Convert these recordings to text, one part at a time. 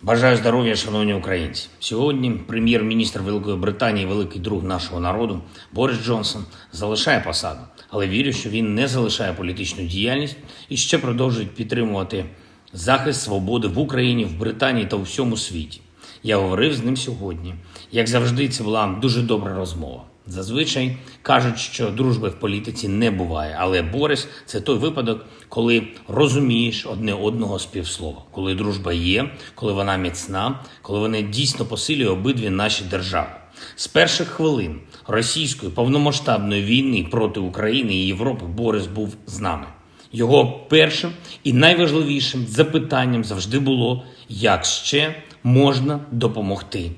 Бажаю здоров'я, шановні українці. Сьогодні прем'єр-міністр Великої Британії, великий друг нашого народу Борис Джонсон залишає посаду. Але вірю, що він не залишає політичну діяльність і ще продовжує підтримувати захист свободи в Україні, в Британії та у всьому світі. Я говорив з ним сьогодні. Як завжди, це була дуже добра розмова. Зазвичай кажуть, що дружби в політиці не буває, але Борис – це той випадок, коли розумієш одне одного з півслова, коли дружба є, коли вона міцна, коли вона дійсно посилює обидві наші держави. З перших хвилин російської повномасштабної війни проти України і Європи Борис був з нами. Його першим і найважливішим запитанням завжди було, як ще можна допомогти.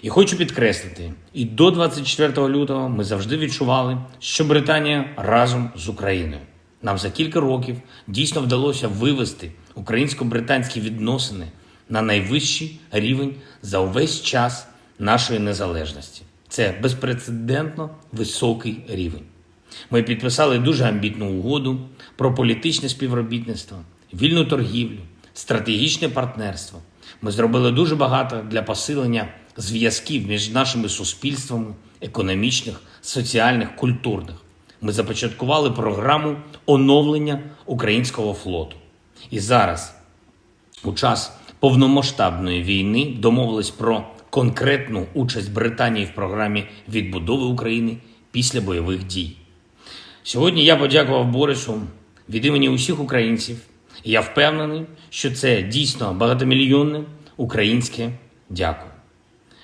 І хочу підкреслити, і до 24 лютого ми завжди відчували, що Британія разом з Україною. Нам за кілька років дійсно вдалося вивести українсько-британські відносини на найвищий рівень за увесь час нашої незалежності. Це безпрецедентно високий рівень. Ми підписали дуже амбітну угоду про політичне співробітництво, вільну торгівлю, стратегічне партнерство. Ми зробили дуже багато для посилення зв'язків між нашими суспільствами, економічних, соціальних, культурних. Ми започаткували програму оновлення українського флоту. І зараз, у час повномасштабної війни, домовились про конкретну участь Британії в програмі відбудови України після бойових дій. Сьогодні я подякував Борису від імені усіх українців. І я впевнений, що це дійсно багатомільйонне українське дякую.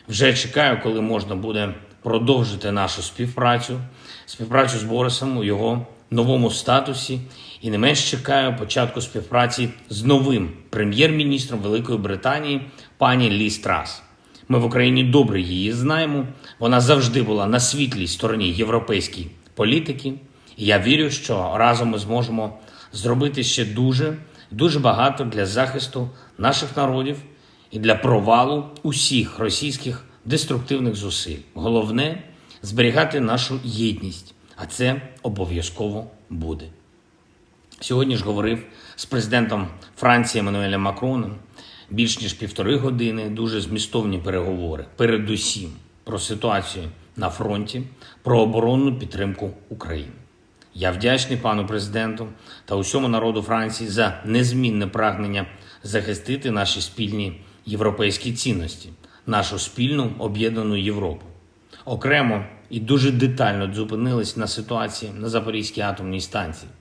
Вже чекаю, коли можна буде продовжити нашу співпрацю з Борисом у його новому статусі. І не менш чекаю початку співпраці з новим прем'єр-міністром Великої Британії пані Ліз Трас. Ми в Україні добре її знаємо. Вона завжди була на світлій стороні європейської політики. І я вірю, що разом ми зможемо зробити ще дуже багато для захисту наших народів і для провалу усіх російських деструктивних зусиль. Головне – зберігати нашу єдність, а це обов'язково буде. Сьогодні ж говорив з президентом Франції Еммануелем Макроном більш ніж 1,5 години, дуже змістовні переговори. Передусім про ситуацію на фронті, про оборонну підтримку України. Я вдячний пану президенту та усьому народу Франції за незмінне прагнення захистити наші спільні європейські цінності, нашу спільну об'єднану Європу. Окремо і дуже детально зупинились на ситуації на Запорізькій атомній станції.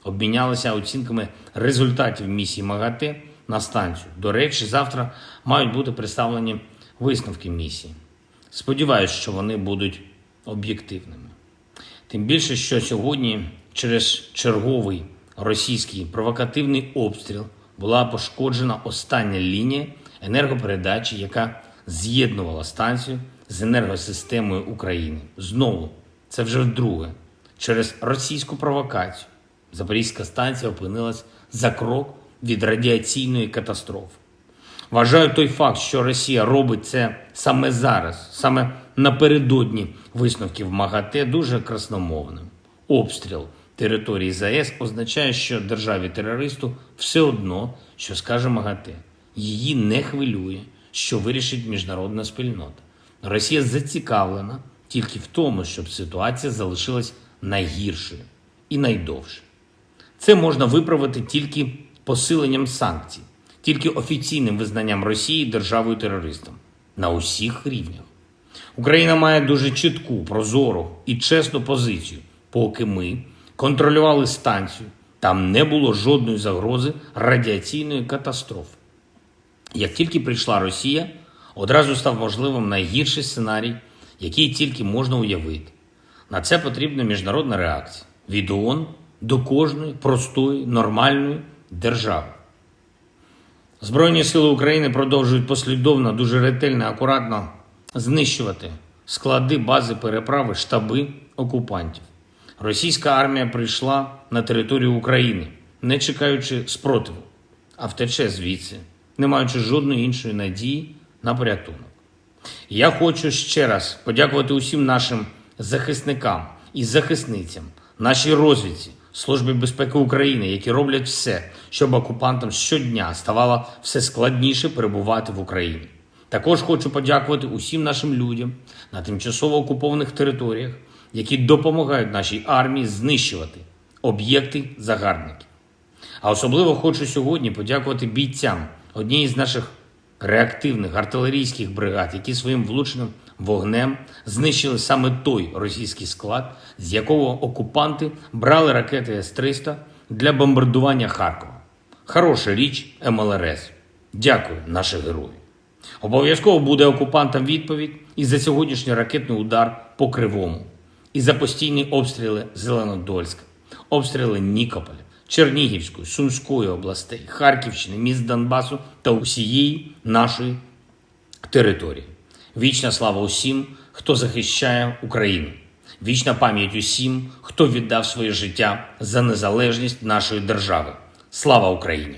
Обмінялися оцінками результатів місії МАГАТЕ на станцію. До речі, завтра мають бути представлені висновки місії. Сподіваюсь, що вони будуть об'єктивними. Тим більше, що сьогодні через черговий російський провокативний обстріл була пошкоджена остання лінія енергопередачі, яка з'єднувала станцію з енергосистемою України. Знову, це вже вдруге, через російську провокацію Запорізька станція опинилась за крок від радіаційної катастрофи. Вважаю той факт, що Росія робить це саме зараз, саме напередодні висновків МАГАТЕ, дуже красномовним. Обстріл території ЗАЕС означає, що державі-терористу все одно, що скаже МАГАТЕ. Її не хвилює, що вирішить міжнародна спільнота. Росія зацікавлена тільки в тому, щоб ситуація залишилась найгіршою і найдовше. Це можна виправити тільки посиленням санкцій, тільки офіційним визнанням Росії державою-терористом на усіх рівнях. Україна має дуже чітку, прозору і чесну позицію. Поки ми контролювали станцію, там не було жодної загрози радіаційної катастрофи. Як тільки прийшла Росія, одразу став можливим найгірший сценарій, який тільки можна уявити. На це потрібна міжнародна реакція. Від ООН до кожної простої, нормальної держави. Збройні сили України продовжують послідовно, дуже ретельно, акуратно знищувати склади, бази, переправи, штаби окупантів. Російська армія прийшла на територію України, не чекаючи спротиву, а втече звідси, не маючи жодної іншої надії на порятунок. Я хочу ще раз подякувати усім нашим захисникам і захисницям, нашій розвідці, Службі безпеки України, які роблять все, щоб окупантам щодня ставало все складніше перебувати в Україні. Також хочу подякувати усім нашим людям на тимчасово окупованих територіях, які допомагають нашій армії знищувати об'єкти загарбників. А особливо хочу сьогодні подякувати бійцям однієї з наших реактивних артилерійських бригад, які своїм влучним вогнем знищили саме той російський склад, з якого окупанти брали ракети С-300 для бомбардування Харкова. Хороша річ МЛРС. Дякую, наші герої. Обов'язково буде окупантам відповідь і за сьогоднішній ракетний удар по Кривому, і за постійні обстріли Зеленодольська, обстріли Нікополя, Чернігівської, Сумської областей, Харківщини, міст Донбасу та усієї нашої території. Вічна слава усім, хто захищає Україну. Вічна пам'ять усім, хто віддав своє життя за незалежність нашої держави. Слава Україні!